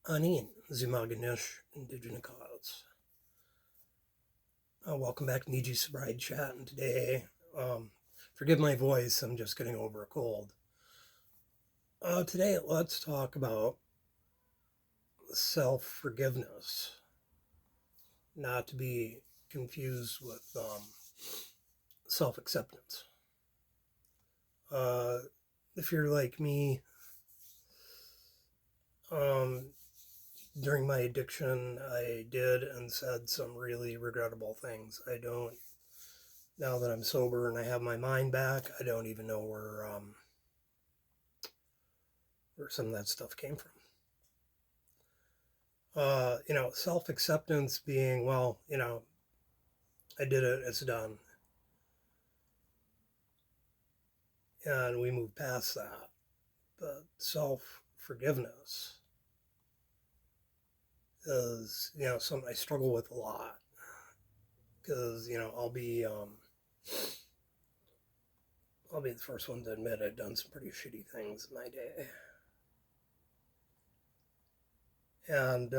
Anin, Zumaganish, Indigenous Cause. Welcome back to Niiji Sobriety Chat, and today, forgive my voice, I'm just getting over a cold. Today, let's talk about self-forgiveness, not to be confused with self-acceptance. If you're like me, during my addiction, I did and said some really regrettable things. Now that I'm sober and I have my mind back, I don't even know where some of that stuff came from. Self-acceptance being, well, I did it, it's done. And we move past that. But self-forgiveness is, something I struggle with a lot. Because, I'll be the first one to admit I've done some pretty shitty things in my day. And,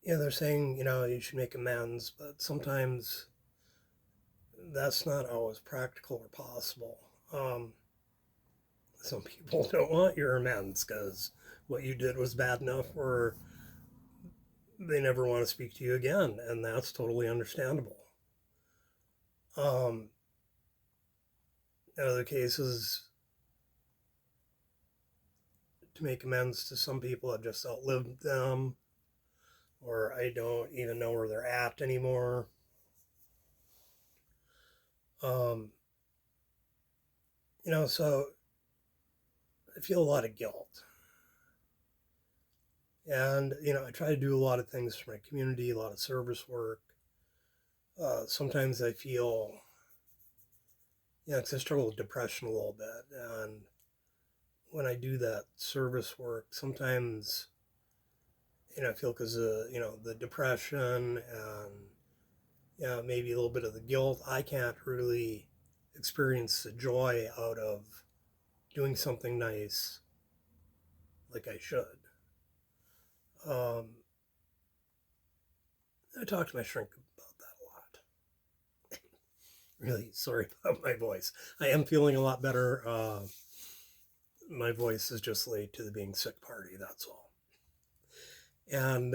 they're saying, you should make amends, but sometimes that's not always practical or possible. Some people don't want your amends because what you did was bad enough or they never want to speak to you again, and that's totally understandable. In other cases, to make amends to some people, I've just outlived them, or I don't even know where they're at anymore. So I feel a lot of guilt. And, I try to do a lot of things for my community, a lot of service work. Sometimes I feel, because I struggle with depression a little bit. And when I do that service work, sometimes, I feel because, the depression and, maybe a little bit of the guilt, I can't really experience the joy out of doing something nice like I should. I talked to my shrink about that a lot. Really sorry about my voice. I am feeling a lot better. My voice is just late to the being sick party, that's all. And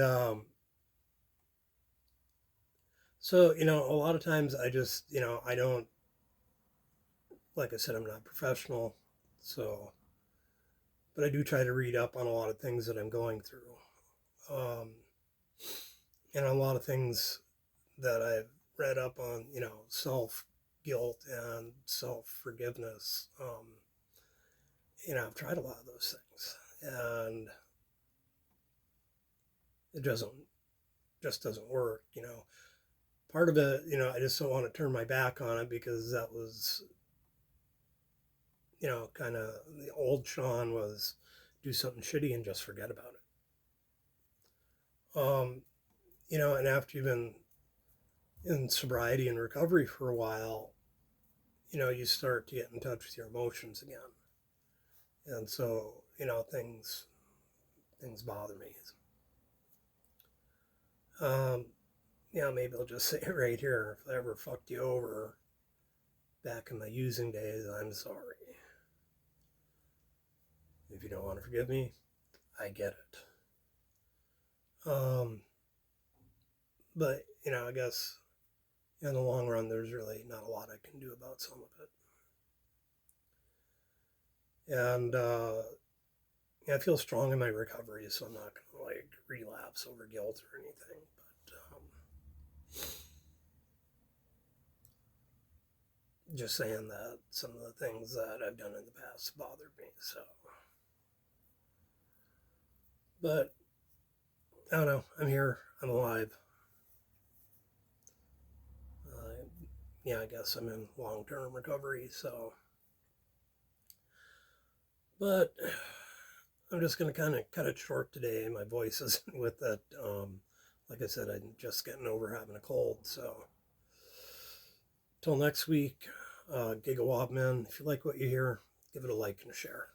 so, a lot of times I just, I don't, like I said, I'm not professional, so, but I do try to read up on a lot of things that I'm going through. And a lot of things that I've read up on, self-guilt and self-forgiveness. I've tried a lot of those things, and it just doesn't work. Part of it, I just don't want to turn my back on it because that was, kind of the old Sean was do something shitty and just forget about it. And after you've been in sobriety and recovery for a while, you start to get in touch with your emotions again. And so, things bother me. Maybe I'll just say it right here. If I ever fucked you over back in my using days, I'm sorry. If you don't want to forgive me, I get it. But, I guess in the long run, there's really not a lot I can do about some of it. And I feel strong in my recovery, so I'm not going to relapse over guilt or anything. But just saying that some of the things that I've done in the past bothered me. So, but I don't know. I'm here. I'm alive. I guess I'm in long-term recovery. So, but I'm just going to kind of cut it short today. My voice isn't with it. Like I said, I'm just getting over having a cold. So, till next week, Gigawobman, if you like what you hear, give it a like and a share.